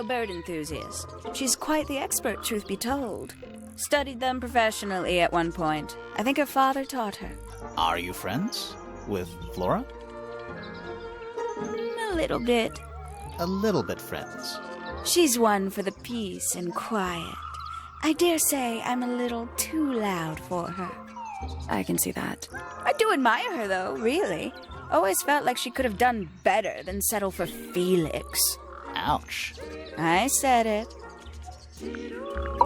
bird enthusiast. She's quite the expert, truth be told. Studied them professionally at one point. I think her father taught her. Are you friends with Flora? A little bit. A little bit friends. She's one for the peace and quiet. I dare say I'm a little too loud for her. I can see that. I do admire her, though, really. Always felt like she could have done better than settle for Felix. Ouch. I said it.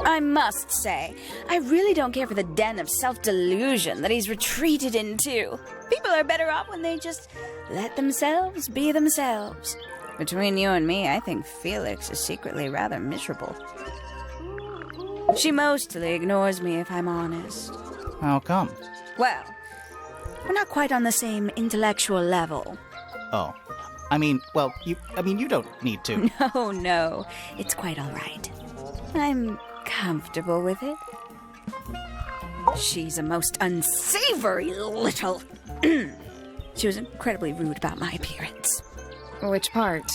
I must say, I really don't care for the den of self-delusion that he's retreated into. People are better off when they just let themselves be themselves. Between you and me, I think Felix is secretly rather miserable. She mostly ignores me, if I'm honest. How come? Well, we're not quite on the same intellectual level. Oh. You don't need to. No, it's quite all right. I'm comfortable with it. She's a most unsavory little... She was incredibly rude about my appearance. Which part?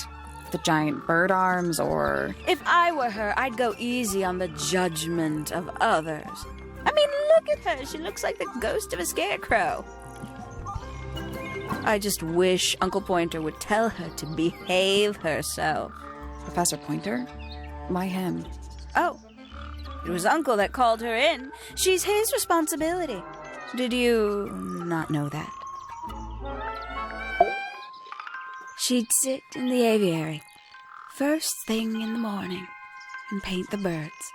The giant bird arms, or... If I were her, I'd go easy on the judgment of others. I mean, look at her. She looks like the ghost of a scarecrow. I just wish Uncle Pointer would tell her to behave herself. Professor Pointer? Why him? Oh, it was Uncle that called her in. She's his responsibility. Did you not know that? She'd sit in the aviary, first thing in the morning, and paint the birds.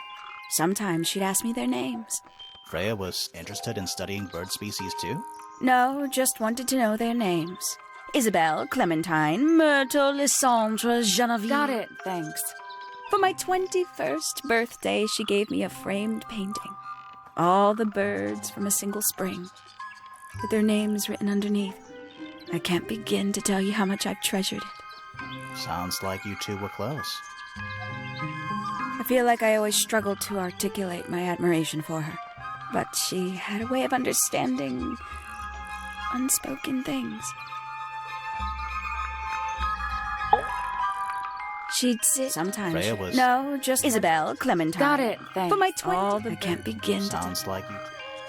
Sometimes she'd ask me their names. Freya was interested in studying bird species too? No, just wanted to know their names. Isabelle, Clementine, Myrtle, Lysandre, Genevieve. Got it, thanks. For my 21st birthday, she gave me a framed painting. All the birds from a single spring, with their names written underneath. I can't begin to tell you how much I've treasured it. Sounds like you two were close. I feel like I always struggled to articulate my admiration for her. But she had a way of understanding unspoken things. She'd sit sometimes. Freya was... No, just Isabelle, Clementine. Got it, thanks. For my 20th, I can't begin to... Sounds like you...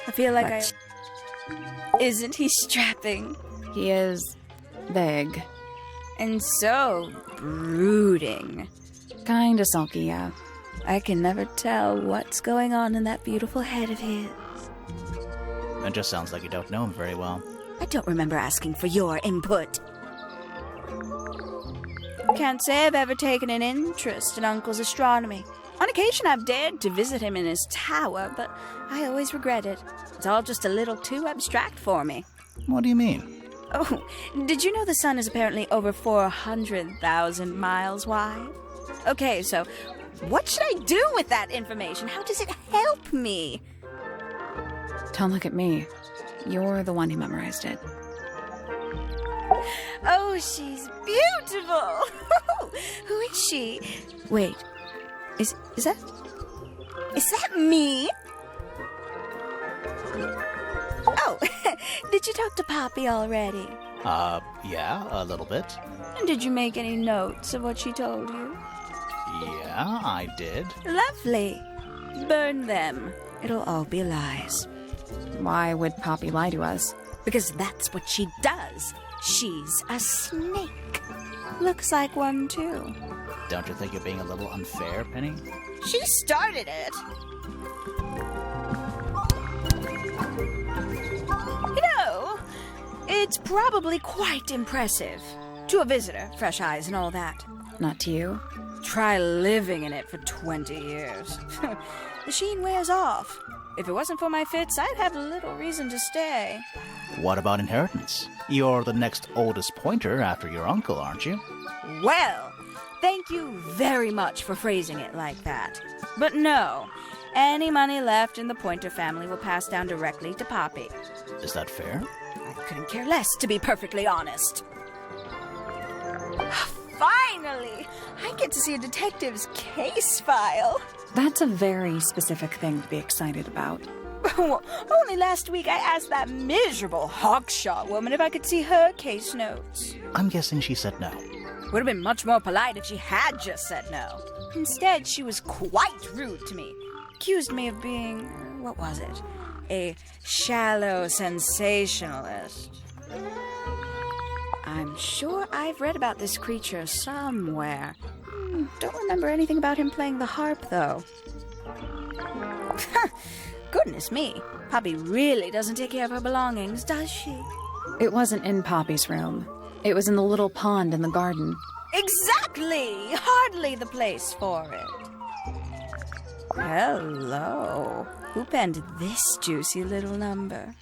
I feel like Isn't he strapping? He is big. And so brooding. Kinda sulky, yeah. I can never tell what's going on in that beautiful head of his. It just sounds like you don't know him very well. I don't remember asking for your input. Can't say I've ever taken an interest in Uncle's astronomy. On occasion I've dared to visit him in his tower, but I always regret it. It's all just a little too abstract for me. What do you mean? Oh, did you know the sun is apparently over 400,000 miles wide? Okay, so what should I do with that information? How does it help me? Don't look at me. You're the one who memorized it. Oh, she's beautiful! Who is she? Wait, is that me? Oh, did you talk to Poppy already? Yeah, a little bit. And did you make any notes of what she told you? Yeah, I did. Lovely. Burn them. It'll all be lies. Why would Poppy lie to us? Because that's what she does. She's a snake. Looks like one, too. Don't you think you're being a little unfair, Penny? She started it. You know, it's probably quite impressive. To a visitor, fresh eyes and all that. Not to you? Try living in it for 20 years. The sheen wears off. If it wasn't for my fits, I'd have little reason to stay. What about inheritance? You're the next oldest pointer after your uncle, aren't you? Well, thank you very much for phrasing it like that. But no, any money left in the Pointer family will pass down directly to Poppy. Is that fair? I couldn't care less, to be perfectly honest. Finally! I get to see a detective's case file. That's a very specific thing to be excited about. Only last week I asked that miserable Hawkshaw woman if I could see her case notes. I'm guessing she said no. Would have been much more polite if she had just said no. Instead, she was quite rude to me. Accused me of being, what was it? A shallow sensationalist. I'm sure I've read about this creature somewhere. Don't remember anything about him playing the harp, though. Goodness me. Poppy really doesn't take care of her belongings, does she? It wasn't in Poppy's room. It was in the little pond in the garden. Exactly! Hardly the place for it. Hello. Who penned this juicy little number?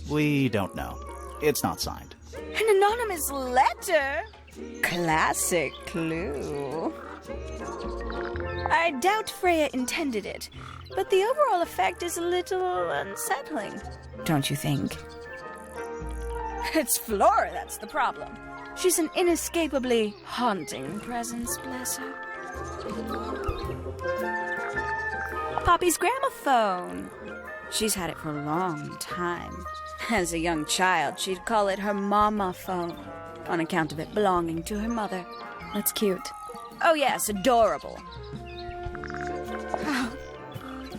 We don't know. It's not signed. An anonymous letter? Classic clue. I doubt Freya intended it, but the overall effect is a little unsettling, don't you think? It's Flora that's the problem. She's an inescapably haunting presence, bless her. Poppy's gramophone. She's had it for a long time. As a young child, she'd call it her mama phone, on account of it belonging to her mother. That's cute. Oh yes, adorable. Oh,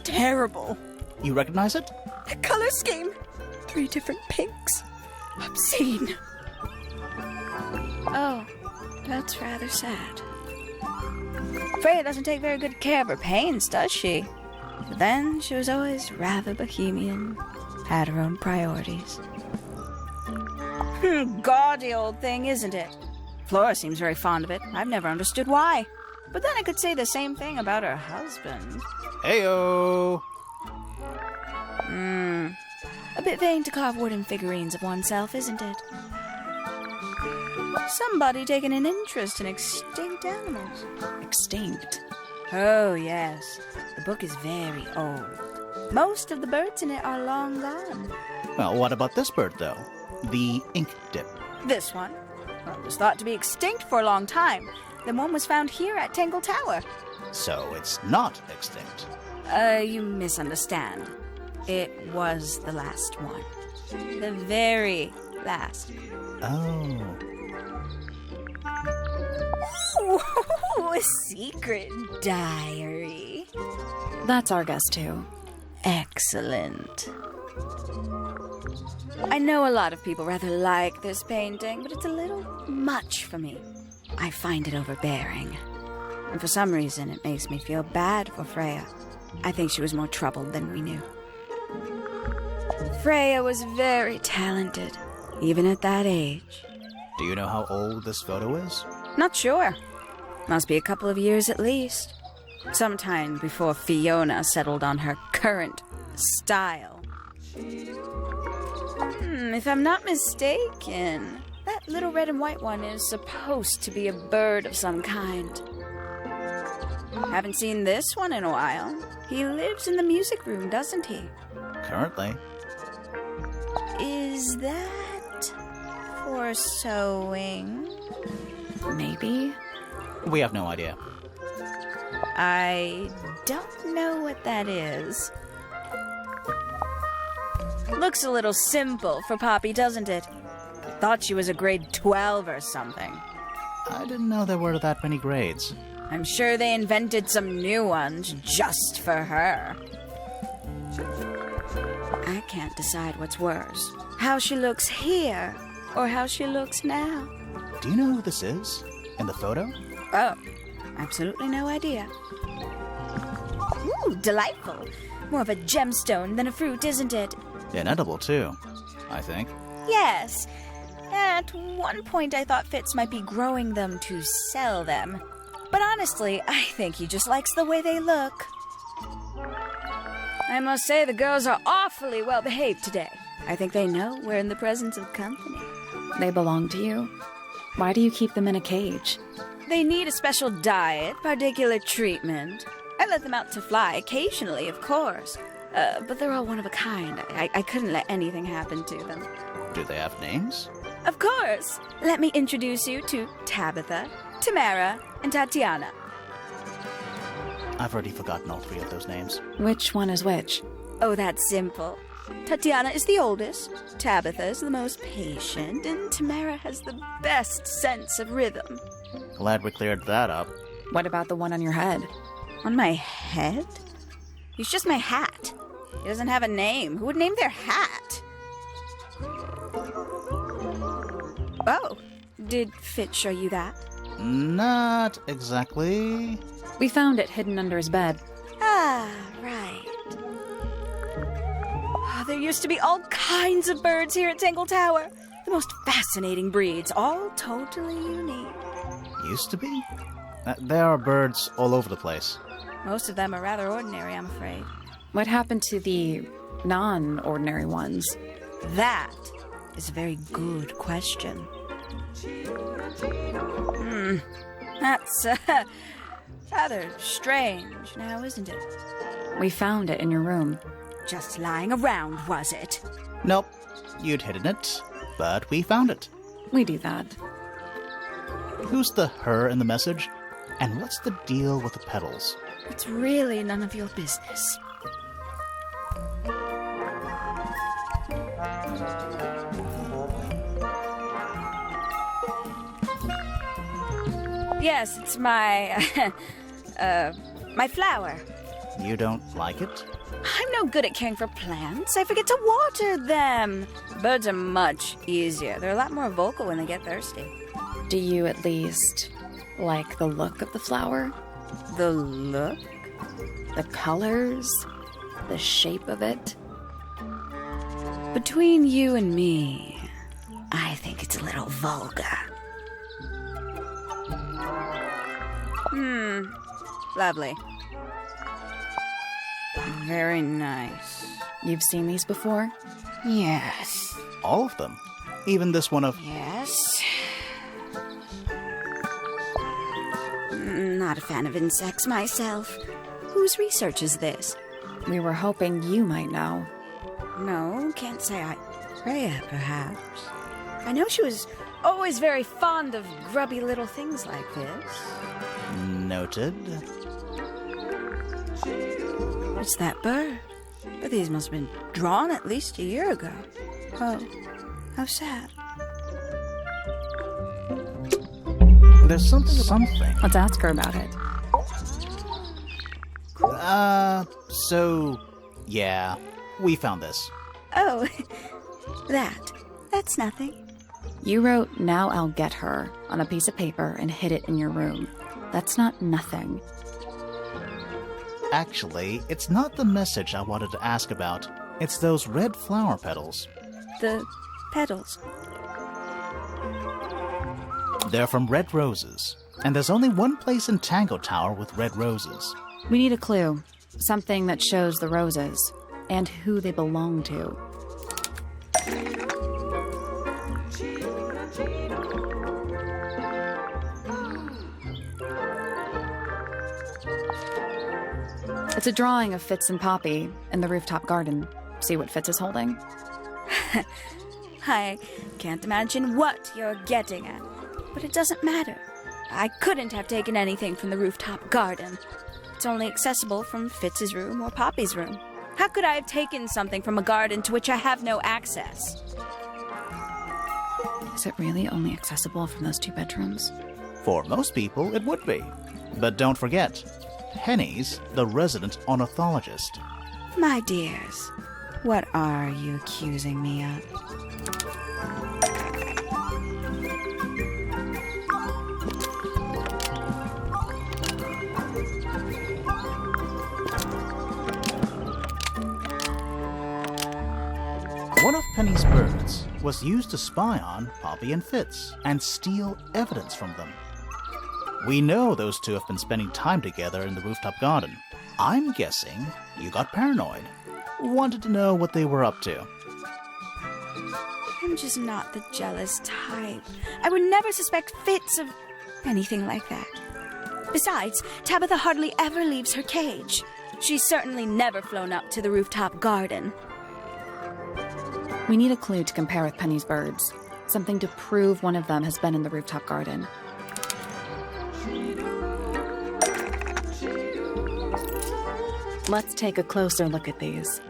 terrible. You recognize it? The color scheme. 3 different pinks. Obscene. Oh, that's rather sad. Freya doesn't take very good care of her paints, does she? But then she was always rather bohemian, had her own priorities. Gaudy old thing, isn't it? Flora seems very fond of it. I've never understood why. But then I could say the same thing about her husband. Heyo! A bit vain to carve wooden figurines of oneself, isn't it? Somebody taking an interest in extinct animals. Extinct. Oh, yes. The book is very old. Most of the birds in it are long gone. Well, what about this bird, though? The ink dip. This one? Well, it was thought to be extinct for a long time. Then one was found here at Tangle Tower. So it's not extinct. You misunderstand. It was the last one. The very last. Oh. Ooh, a secret diary. That's our guess, too. Excellent. I know a lot of people rather like this painting, but it's a little much for me. I find it overbearing. And for some reason, it makes me feel bad for Freya. I think she was more troubled than we knew. Freya was very talented, even at that age. Do you know how old this photo is? Not sure. Must be a couple of years at least. Sometime before Fiona settled on her current style. If I'm not mistaken, that little red and white one is supposed to be a bird of some kind. Haven't seen this one in a while. He lives in the music room, doesn't he? Currently. Is that for sewing? Maybe. We have no idea. I don't know what that is. Looks a little simple for Poppy, doesn't it? Thought she was a grade 12 or something. I didn't know there were that many grades. I'm sure they invented some new ones just for her. I can't decide what's worse. How she looks here, or how she looks now. Do you know who this is? In the photo? Oh, absolutely no idea. Ooh, delightful. More of a gemstone than a fruit, isn't it? Inedible, too, I think. Yes. At one point I thought Fitz might be growing them to sell them. But honestly, I think he just likes the way they look. I must say the girls are awfully well behaved today. I think they know we're in the presence of company. They belong to you. Why do you keep them in a cage? They need a special diet, particular treatment. I let them out to fly occasionally, of course. But they're all one of a kind. I couldn't let anything happen to them. Do they have names? Of course. Let me introduce you to Tabitha, Tamara, and Tatiana. I've already forgotten all 3 of those names. Which one is which? Oh, that's simple. Tatiana is the oldest, Tabitha is the most patient, and Tamara has the best sense of rhythm. Glad we cleared that up. What about the one on your head? On my head? He's just my hat. He doesn't have a name. Who would name their hat? Oh, did Fitz show you that? Not exactly. We found it hidden under his bed. Ah, right. Oh, there used to be all kinds of birds here at Tangle Tower. The most fascinating breeds, all totally unique. Used to be? There are birds all over the place. Most of them are rather ordinary, I'm afraid. What happened to the non-ordinary ones? That is a very good question. That's rather strange now, isn't it? We found it in your room. Just lying around, was it? Nope. You'd hidden it, but we found it. We do that. Who's the her in the message? And what's the deal with the petals? It's really none of your business. Yes, it's my, my flower. You don't like it? I'm no good at caring for plants. I forget to water them. Birds are much easier. They're a lot more vocal when they get thirsty. Do you at least like the look of the flower? The look? The colors? The shape of it? Between you and me, I think it's a little vulgar. Lovely. Very nice. You've seen these before? Yes. All of them. Even this one of... Yes. Not a fan of insects myself. Whose research is this? We were hoping you might know. No, can't say I... Freya, perhaps. I know she was always very fond of grubby little things like this. Noted. It's that bird. But these must have been drawn at least a year ago. Oh, how sad. There's something. Let's ask her about it. Yeah, we found this. Oh, that's nothing. You wrote, "Now I'll get her," on a piece of paper and hid it in your room. That's not nothing. Actually, it's not the message I wanted to ask about. It's those red flower petals. The petals. They're from red roses. And there's only one place in Tangle Tower with red roses. We need a clue. Something that shows the roses. And who they belong to. It's a drawing of Fitz and Poppy in the rooftop garden. See what Fitz is holding? I can't imagine what you're getting at, but it doesn't matter. I couldn't have taken anything from the rooftop garden. It's only accessible from Fitz's room or Poppy's room. How could I have taken something from a garden to which I have no access? Is it really only accessible from those two bedrooms? For most people, it would be. But don't forget, Penny's the resident ornithologist. My dears, what are you accusing me of? One of Penny's birds was used to spy on Poppy and Fitz and steal evidence from them. We know those two have been spending time together in the rooftop garden. I'm guessing you got paranoid. Wanted to know what they were up to. I'm just not the jealous type. I would never suspect Fitz of anything like that. Besides, Tabitha hardly ever leaves her cage. She's certainly never flown up to the rooftop garden. We need a clue to compare with Penny's birds. Something to prove one of them has been in the rooftop garden. Let's take a closer look at these.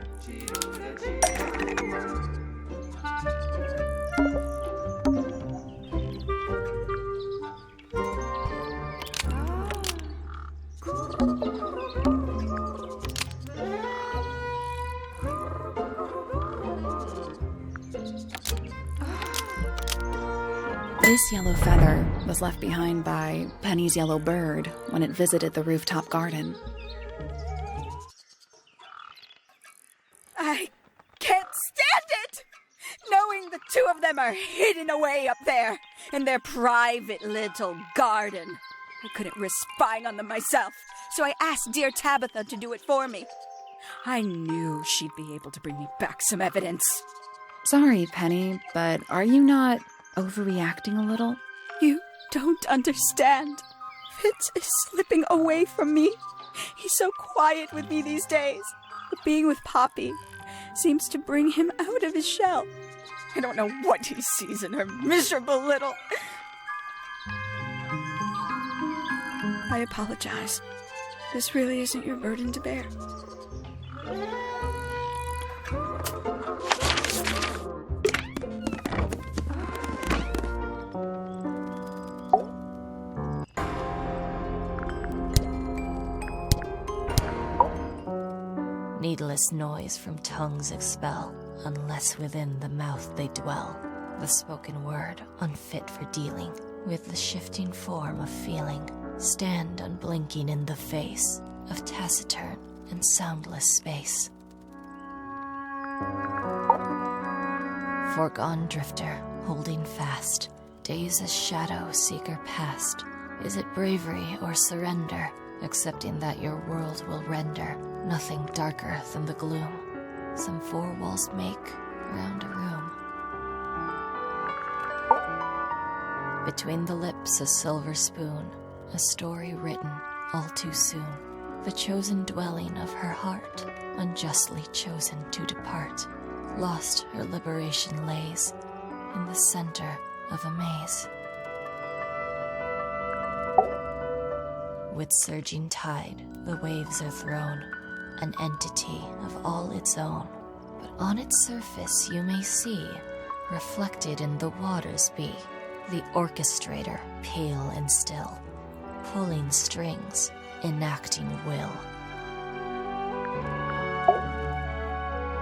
This yellow feather was left behind by Penny's yellow bird when it visited the rooftop garden. I can't stand it! Knowing the two of them are hidden away up there in their private little garden. I couldn't risk spying on them myself, so I asked dear Tabitha to do it for me. I knew she'd be able to bring me back some evidence. Sorry, Penny, but are you not overreacting a little? You don't understand. Fitz is slipping away from me. He's so quiet with me these days. But being with Poppy seems to bring him out of his shell. I don't know what he sees in her miserable little... I apologize. This really isn't your burden to bear. Needless noise from tongues expel, unless within the mouth they dwell. The spoken word, unfit for dealing with the shifting form of feeling, stand unblinking in the face of taciturn and soundless space. Foregone drifter, holding fast, days as shadow seeker past. Is it bravery or surrender, accepting that your world will render nothing darker than the gloom some four walls make round a room? Between the lips a silver spoon, a story written all too soon. The chosen dwelling of her heart, unjustly chosen to depart. Lost her liberation lays in the center of a maze. With surging tide, the waves are thrown, an entity of all its own. But on its surface you may see, reflected in the waters be, the orchestrator, pale and still, pulling strings, enacting will.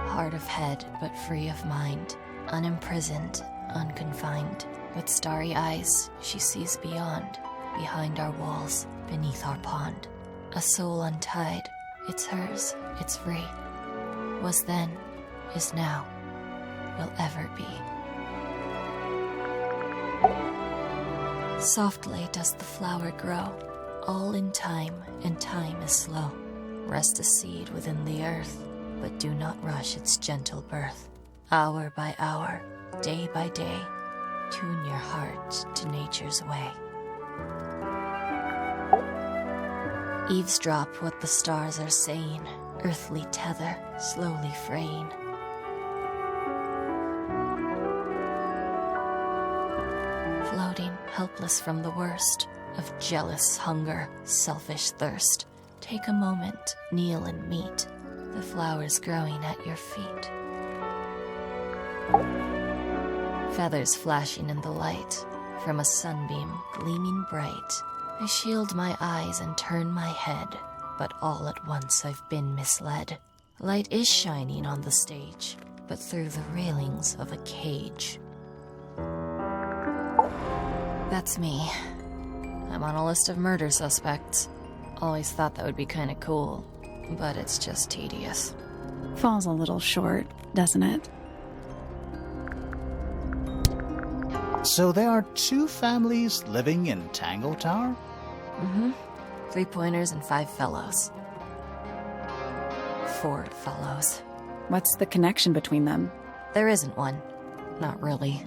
Hard of head, but free of mind, unimprisoned, unconfined. With starry eyes, she sees beyond, behind our walls, beneath our pond. A soul untied, it's hers, it's free. Was then, is now, will ever be. Softly does the flower grow, all in time, and time is slow. Rest a seed within the earth, but do not rush its gentle birth. Hour by hour, day by day, tune your heart to nature's way. Eavesdrop what the stars are saying, earthly tether slowly fraying. Floating, helpless from the worst of jealous hunger, selfish thirst. Take a moment, kneel and meet the flowers growing at your feet. Feathers flashing in the light from a sunbeam gleaming bright. I shield my eyes and turn my head, but all at once I've been misled. Light is shining on the stage, but through the railings of a cage. That's me. I'm on a list of murder suspects. Always thought that would be kinda cool, but it's just tedious. Falls a little short, doesn't it? So there are two families living in Tangle Tower? Mm-hmm. 3 pointers and 5 fellows. 4 fellows. What's the connection between them? There isn't one. Not really.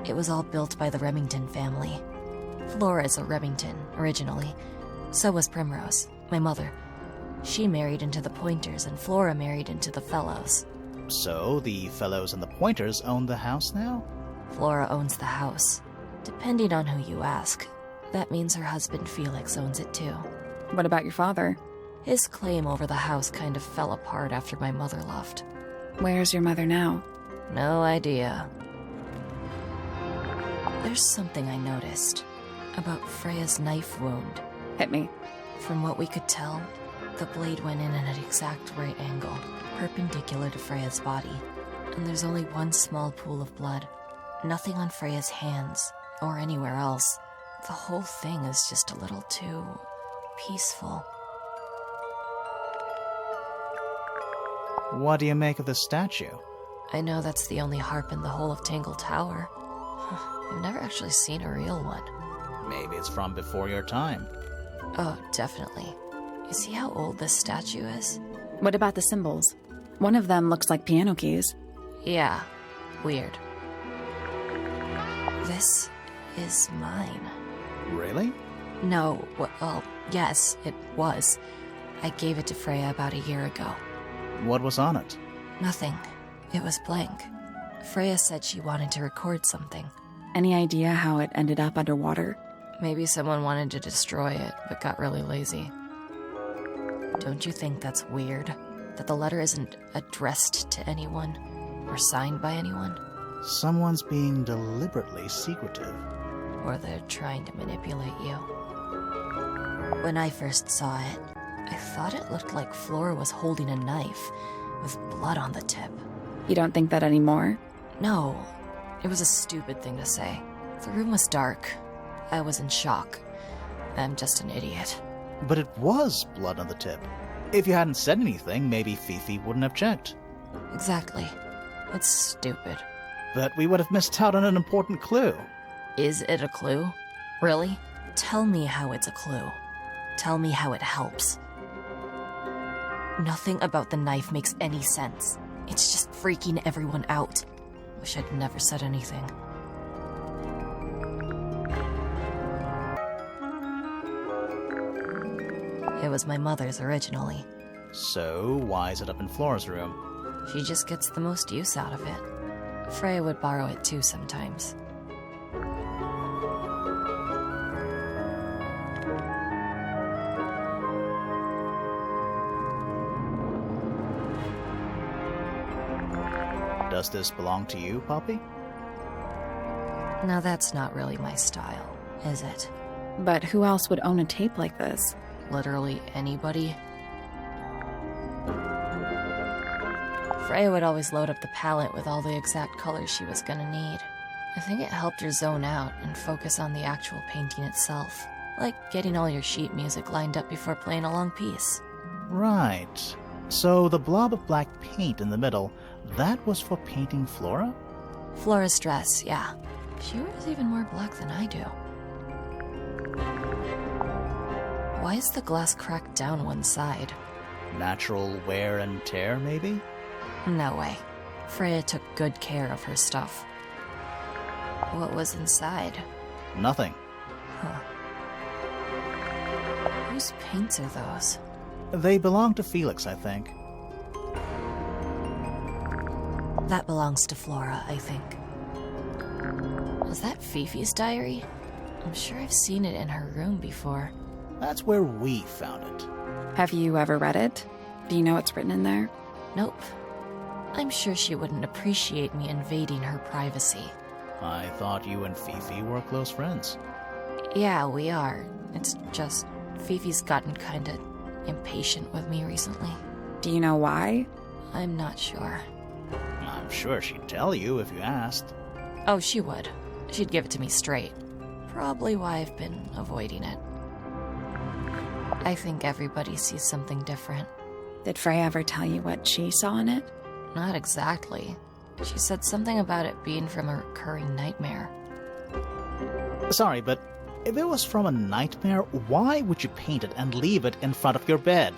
It was all built by the Remington family. Flora is a Remington, originally. So was Primrose, my mother. She married into the Pointers, and Flora married into the Fellows. So the Fellows and the Pointers own the house now? Flora owns the house. Depending on who you ask, that means her husband Felix owns it too. What about your father? His claim over the house kind of fell apart after my mother left. Where's your mother now? No idea. There's something I noticed about Freya's knife wound. Hit me. From what we could tell, the blade went in at an exact right angle, perpendicular to Freya's body. And there's only one small pool of blood. Nothing on Freya's hands, or anywhere else. The whole thing is just a little too peaceful. What do you make of this statue? I know that's the only harp in the whole of Tangle Tower. I've never actually seen a real one. Maybe it's from before your time. Oh, definitely. You see how old this statue is? What about the symbols? One of them looks like piano keys. Yeah, weird. This is mine. Really? No, well, yes, it was. I gave it to Freya about a year ago. What was on it? Nothing. It was blank. Freya said she wanted to record something. Any idea how it ended up underwater? Maybe someone wanted to destroy it, but got really lazy. Don't you think that's weird? That the letter isn't addressed to anyone, or signed by anyone? Someone's being deliberately secretive. Or they're trying to manipulate you. When I first saw it, I thought it looked like Flora was holding a knife, with blood on the tip. You don't think that anymore? No, it was a stupid thing to say. The room was dark. I was in shock. I'm just an idiot. But it was blood on the tip. If you hadn't said anything, maybe Fifi wouldn't have checked. Exactly. It's stupid. But we would have missed out on an important clue. Is it a clue? Really? Tell me how it's a clue. Tell me how it helps. Nothing about the knife makes any sense. It's just freaking everyone out. Wish I'd never said anything. It was my mother's originally. So, why is it up in Flora's room? She just gets the most use out of it. Freya would borrow it too sometimes. Does this belong to you, Poppy? Now that's not really my style, is it? But who else would own a tape like this? Literally anybody. Freya would always load up the palette with all the exact colors she was gonna need. I think it helped her zone out and focus on the actual painting itself. Like getting all your sheet music lined up before playing a long piece. Right. So the blob of black paint in the middle, that was for painting Flora? Flora's dress, yeah. She wears even more black than I do. Why is the glass cracked down one side? Natural wear and tear, maybe? No way. Freya took good care of her stuff. What was inside? Nothing. Huh. Whose paints are those? They belong to Felix, I think. That belongs to Flora, I think. Was that Fifi's diary? I'm sure I've seen it in her room before. That's where we found it. Have you ever read it? Do you know what's written in there? Nope. I'm sure she wouldn't appreciate me invading her privacy. I thought you and Fifi were close friends. Yeah, we are. It's just Fifi's gotten kinda impatient with me recently. Do you know why? I'm not sure. I'm sure she'd tell you if you asked. Oh, she would. She'd give it to me straight. Probably why I've been avoiding it. I think everybody sees something different. Did Freya ever tell you what she saw in it? Not exactly. She said something about it being from a recurring nightmare. Sorry, but if it was from a nightmare, why would you paint it and leave it in front of your bed?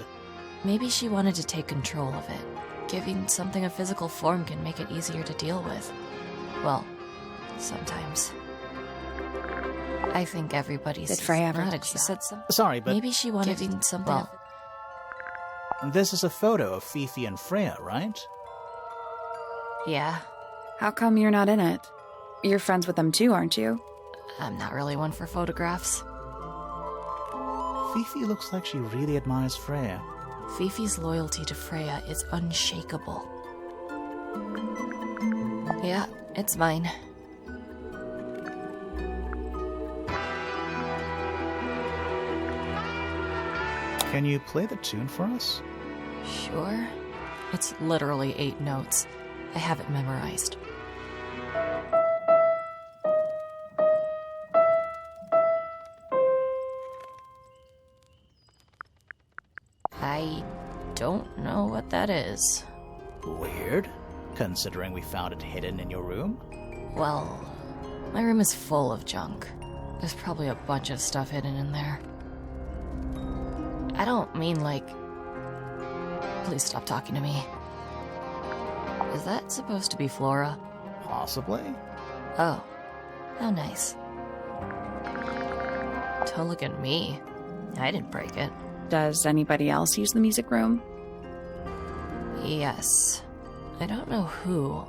Maybe she wanted to take control of it. Giving something a physical form can make it easier to deal with. Well, sometimes. I think everybody Did Freya ever not tell she you said something. Sorry, but Maybe she wanted something. Well, this is a photo of Fifi and Freya, right? yeah. How come you're not in it? You're friends with them too, aren't you? I'm not really one for photographs. Fifi looks like she really admires Freya. Fifi's loyalty to Freya is unshakable. Yeah, it's mine. Can you play the tune for us? Sure. It's literally 8 notes. I have it memorized. I don't know what that is. Weird, considering we found it hidden in your room. Well, my room is full of junk. There's probably a bunch of stuff hidden in there. I don't mean like... Please stop talking to me. Is that supposed to be Flora? Possibly. Oh, how nice. Don't look at me. I didn't break it. Does anybody else use the music room? Yes. I don't know who,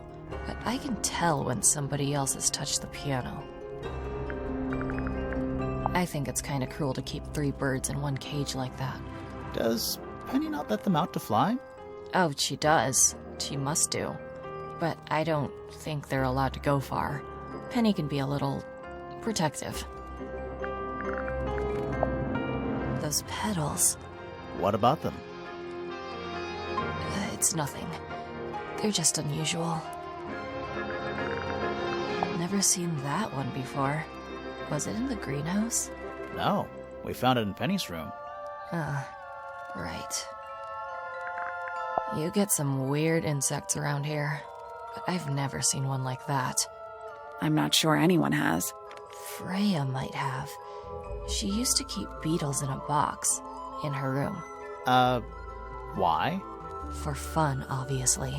but I can tell when somebody else has touched the piano. I think it's kind of cruel to keep 3 birds in one cage like that. Does Penny not let them out to fly? Oh, she does. She must do. But I don't think they're allowed to go far. Penny can be a little protective. Those petals. What about them? It's nothing. They're just unusual. Never seen that one before. Was it in the greenhouse? No, we found it in Penny's room. Right. You get some weird insects around here, but I've never seen one like that. I'm not sure anyone has. Freya might have. She used to keep beetles in a box in her room. Why? For fun, obviously.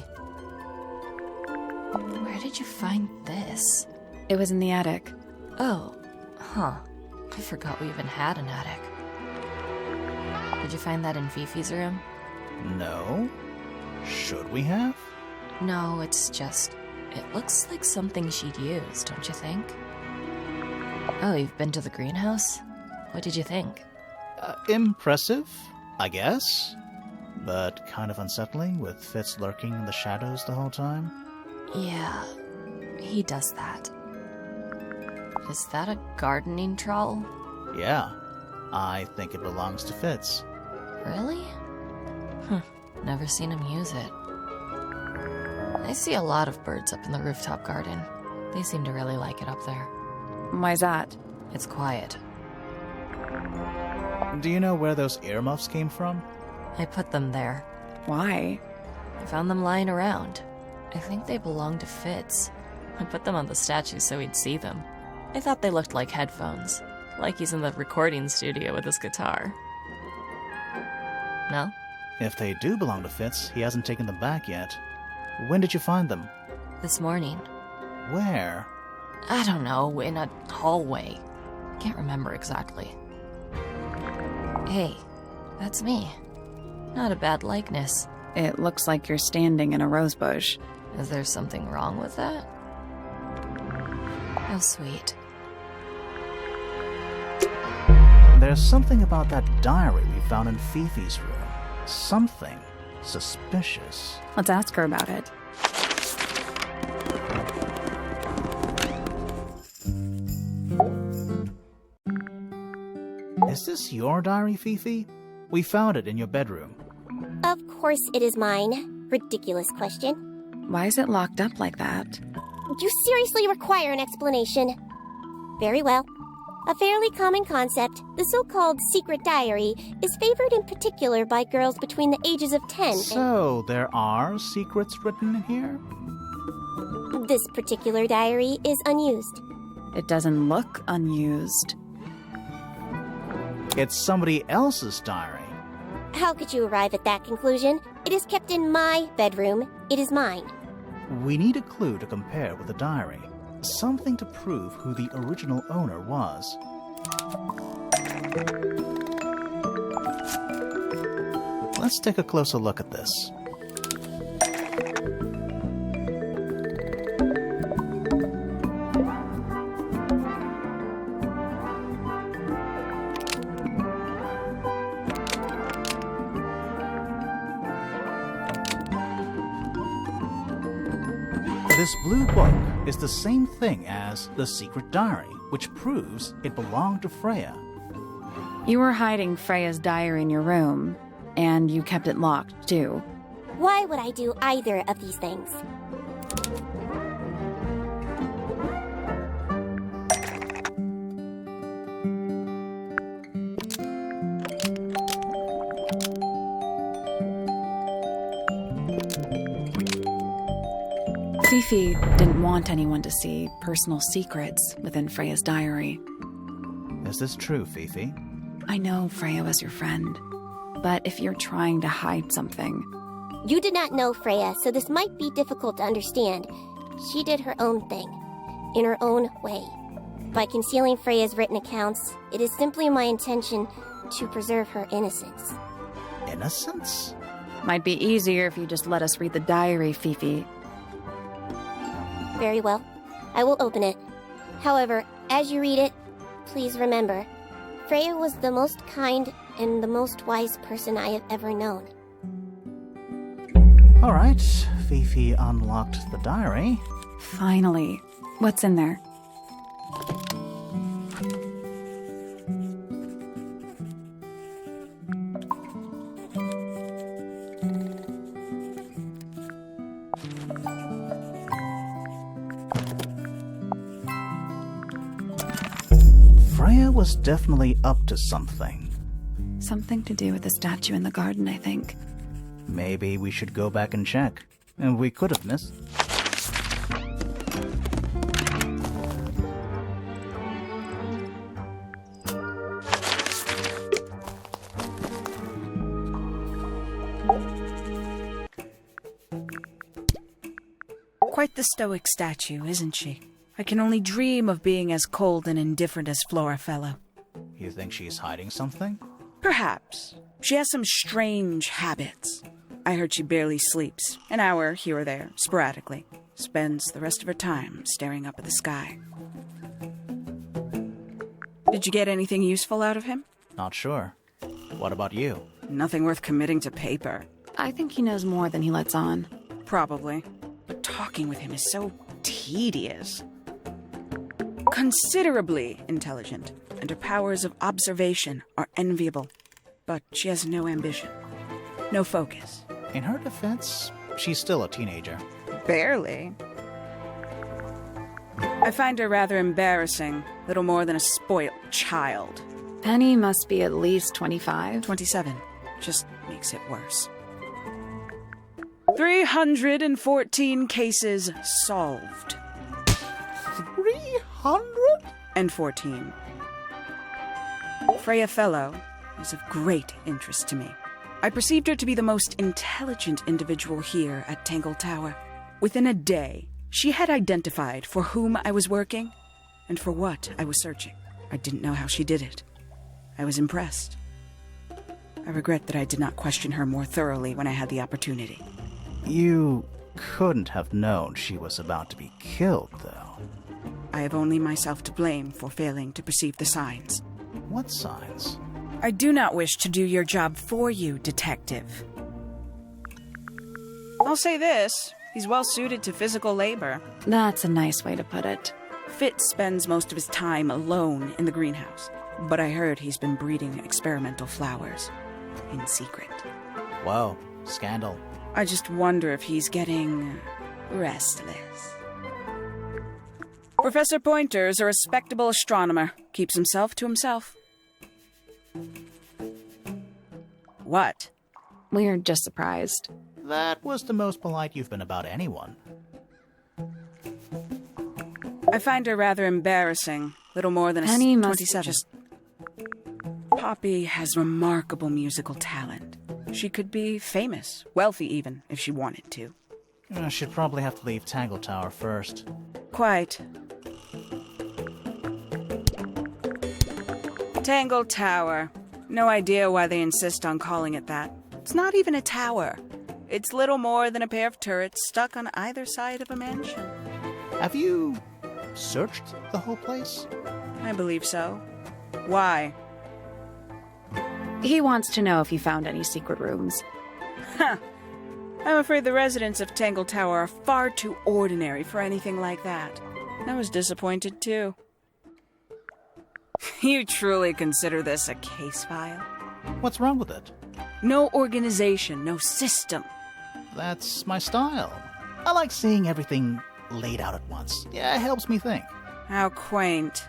Where did you find this? It was in the attic. Oh, huh. I forgot we even had an attic. Did you find that in Fifi's room? No. Should we have? No, it's just... It looks like something she'd use, don't you think? Oh, you've been to the greenhouse? What did you think? Impressive, I guess. But kind of unsettling, with Fitz lurking in the shadows the whole time. Yeah, he does that. Is that a gardening trowel? Yeah, I think it belongs to Fitz. Really? Never seen him use it. I see a lot of birds up in the rooftop garden. They seem to really like it up there. Why's that? It's quiet. Do you know where those earmuffs came from? I put them there. Why? I found them lying around. I think they belong to Fitz. I put them on the statue so he'd see them. I thought they looked like headphones, like he's in the recording studio with his guitar. No? If they do belong to Fitz, he hasn't taken them back yet. When did you find them? This morning. Where? I don't know, in a hallway. Can't remember exactly. Hey, that's me. Not a bad likeness. It looks like you're standing in a rose bush. Is there something wrong with that? How sweet. There's something about that diary we found in Fifi's room. Something suspicious. Let's ask her about it. Is this your diary, Fifi? We found it in your bedroom. Of course it is mine. Ridiculous question. Why is it locked up like that? You seriously require an explanation. Very well. A fairly common concept, the so-called secret diary, is favored in particular by girls between the ages of 10 So, there are secrets written in here? This particular diary is unused. It doesn't look unused. It's somebody else's diary. How could you arrive at that conclusion? It is kept in my bedroom. It is mine. We need a clue to compare with the diary. Something to prove who the original owner was. Let's take a closer look at this. This blue book is the same thing as the secret diary, which proves it belonged to Freya. You were hiding Freya's diary in your room, and you kept it locked, too. Why would I do either of these things? Fifi didn't want anyone to see personal secrets within Freya's diary. Is this true, Fifi? I know Freya was your friend, but if you're trying to hide something... You did not know Freya, so this might be difficult to understand. She did her own thing, in her own way. By concealing Freya's written accounts, it is simply my intention to preserve her innocence. Innocence? Might be easier if you just let us read the diary, Fifi. Very well. I will open it. However, as you read it, please remember, Freya was the most kind and the most wise person I have ever known. All right, Fifi unlocked the diary. Finally. What's in there? Freya was definitely up to something. Something to do with the statue in the garden, I think. Maybe we should go back and check. And we could have missed. Quite the stoic statue, isn't she? I can only dream of being as cold and indifferent as Flora Fellow. You think she's hiding something? Perhaps. She has some strange habits. I heard she barely sleeps, an hour here or there, sporadically. Spends the rest of her time staring up at the sky. Did you get anything useful out of him? Not sure. What about you? Nothing worth committing to paper. I think he knows more than he lets on. Probably. But talking with him is so tedious. Considerably intelligent, and her powers of observation are enviable. But she has no ambition. No focus. In her defense, she's still a teenager. Barely. I find her rather embarrassing, little more than a spoilt child. Penny must be at least 25. 27. Just makes it worse. 314 cases solved. 314. Freya Fellow is of great interest to me. I perceived her to be the most intelligent individual here at Tangle Tower. Within a day, she had identified for whom I was working and for what I was searching. I didn't know how she did it. I was impressed. I regret that I did not question her more thoroughly when I had the opportunity. You couldn't have known she was about to be killed, though. I have only myself to blame for failing to perceive the signs. What signs? I do not wish to do your job for you, Detective. I'll say this, he's well suited to physical labor. That's a nice way to put it. Fitz spends most of his time alone in the greenhouse, but I heard he's been breeding experimental flowers in secret. Whoa, scandal. I just wonder if he's getting restless. Professor Pointer's a respectable astronomer. Keeps himself to himself. What? We're just surprised. That was the most polite you've been about anyone. I find her rather embarrassing. Little more than Penny a must 27. Poppy has remarkable musical talent. She could be famous, wealthy even, if she wanted to. She'd probably have to leave Tangle Tower first. Quite. Tangle Tower. No idea why they insist on calling it that. It's not even a tower. It's little more than a pair of turrets stuck on either side of a mansion. Have you searched the whole place? I believe so. Why? He wants to know if you found any secret rooms. Huh. I'm afraid the residents of Tangle Tower are far too ordinary for anything like that. I was disappointed, too. You truly consider this a case file? What's wrong with it? No organization, no system. That's my style. I like seeing everything laid out at once. Yeah, it helps me think. How quaint.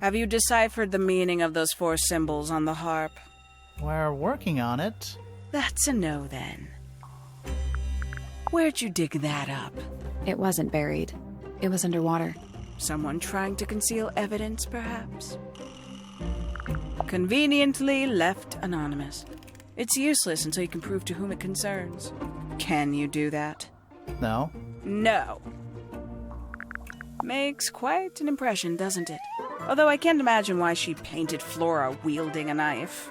Have you deciphered the meaning of those 4 symbols on the harp? We're working on it. That's a no, then. Where'd you dig that up? It wasn't buried. It was underwater. Someone trying to conceal evidence, perhaps? Conveniently left anonymous. It's useless until you can prove to whom it concerns. Can you do that? No? No. Makes quite an impression, doesn't it? Although I can't imagine why she painted Flora wielding a knife.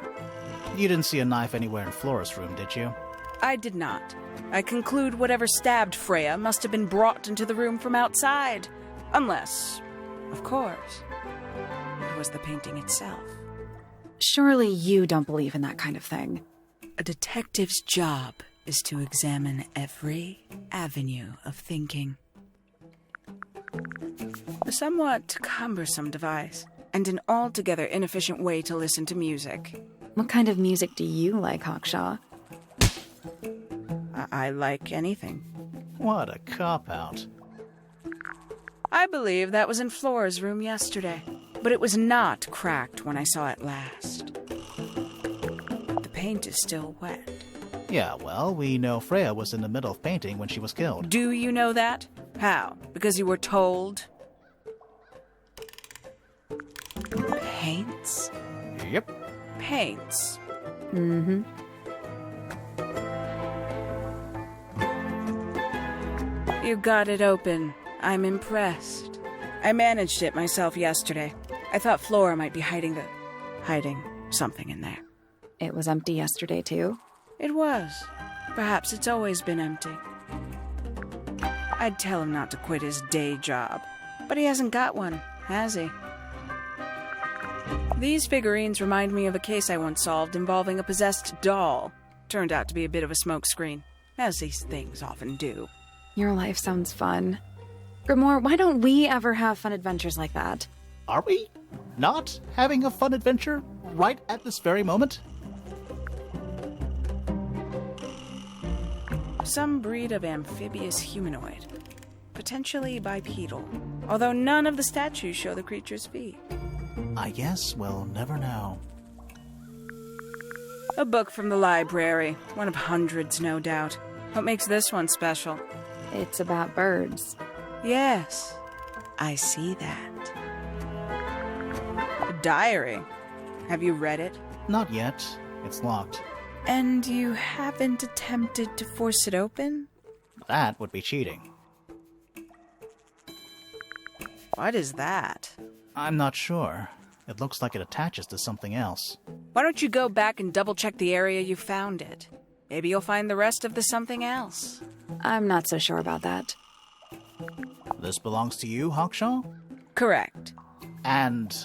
You didn't see a knife anywhere in Flora's room, did you? I did not. I conclude whatever stabbed Freya must have been brought into the room from outside. Unless, of course, it was the painting itself. Surely you don't believe in that kind of thing. A detective's job is to examine every avenue of thinking. A somewhat cumbersome device, and an altogether inefficient way to listen to music. What kind of music do you like, Hawkshaw? I like anything. What a cop-out. I believe that was in Flora's room yesterday, but it was not cracked when I saw it last. The paint is still wet. Yeah, well, we know Freya was in the middle of painting when she was killed. Do you know that? How? Because you were told? Paints? Yep. Paints. Mm-hmm. You got it open. I'm impressed. I managed it myself yesterday. I thought Flora might be hiding something in there. It was empty yesterday, too? It was. Perhaps it's always been empty. I'd tell him not to quit his day job, but he hasn't got one, has he? These figurines remind me of a case I once solved involving a possessed doll. Turned out to be a bit of a smokescreen, as these things often do. Your life sounds fun. Grimoire, why don't we ever have fun adventures like that? Are we not having a fun adventure right at this very moment? Some breed of amphibious humanoid. Potentially bipedal. Although none of the statues show the creature's feet. I guess we'll never know. A book from the library. One of hundreds, no doubt. What makes this one special? It's about birds. Yes, I see that. A diary. Have you read it? Not yet. It's locked. And you haven't attempted to force it open? That would be cheating. What is that? I'm not sure. It looks like it attaches to something else. Why don't you go back and double-check the area you found it? Maybe you'll find the rest of the something else. I'm not so sure about that. This belongs to you, Hawkshaw? Correct. And,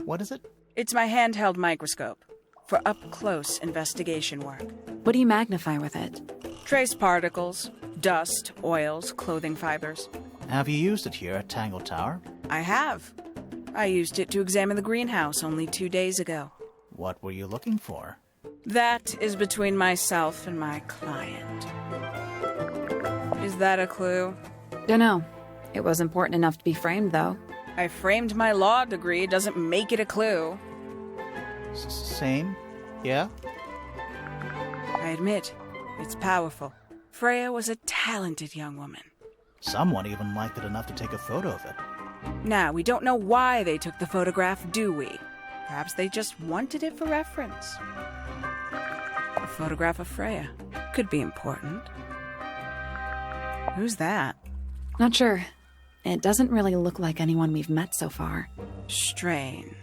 what is it? It's my handheld microscope for up-close investigation work. What do you magnify with it? Trace particles, dust, oils, clothing fibers. Have you used it here at Tangle Tower? I have. I used it to examine the greenhouse only 2 days ago. What were you looking for? That is between myself and my client. Is that a clue? Dunno. It was important enough to be framed, though. I framed my law degree. Doesn't make it a clue. Same? Yeah? I admit, it's powerful. Freya was a talented young woman. Someone even liked it enough to take a photo of it. Now, we don't know why they took the photograph, do we? Perhaps they just wanted it for reference. A photograph of Freya could be important. Who's that? Not sure. It doesn't really look like anyone we've met so far. Strange.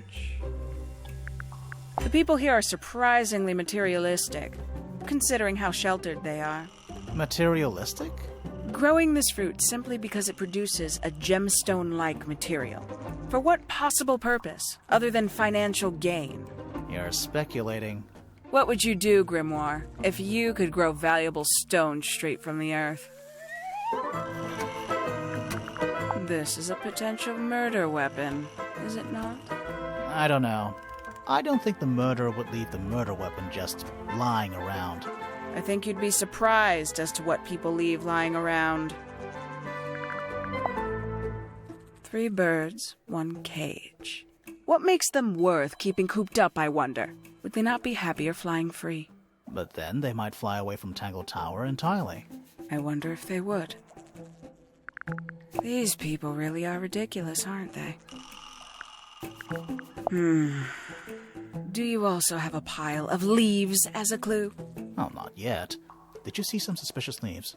The people here are surprisingly materialistic, considering how sheltered they are. Materialistic? Growing this fruit simply because it produces a gemstone-like material. For what possible purpose, other than financial gain? You're speculating. What would you do, Grimoire, if you could grow valuable stone straight from the earth? This is a potential murder weapon, is it not? I don't know. I don't think the murderer would leave the murder weapon just lying around. I think you'd be surprised as to what people leave lying around. 3 birds, 1 cage. What makes them worth keeping cooped up, I wonder? Would they not be happier flying free? But then they might fly away from Tangle Tower entirely. I wonder if they would. These people really are ridiculous, aren't they? Do you also have a pile of leaves as a clue? Oh, not yet. Did you see some suspicious leaves?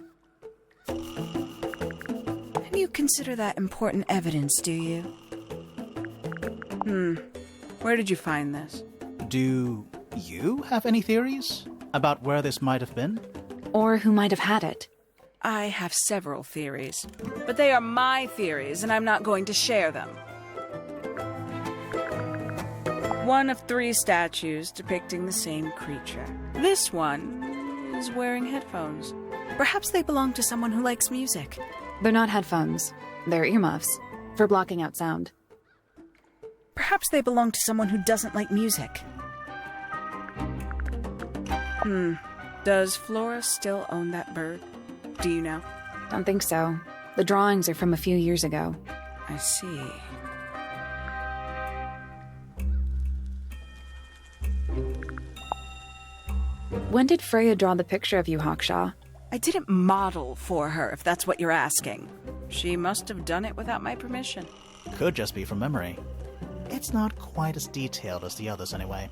And you consider that important evidence, do you? Where did you find this? Do you have any theories about where this might have been? Or who might have had it? I have several theories, but they are my theories, and I'm not going to share them. One of 3 statues depicting the same creature. This one is wearing headphones. Perhaps they belong to someone who likes music. They're not headphones. They're earmuffs. For blocking out sound. Perhaps they belong to someone who doesn't like music. Does Flora still own that bird? Do you know? Don't think so. The drawings are from a few years ago. I see. When did Freya draw the picture of you, Hawkshaw? I didn't model for her, if that's what you're asking. She must have done it without my permission. Could just be from memory. It's not quite as detailed as the others anyway.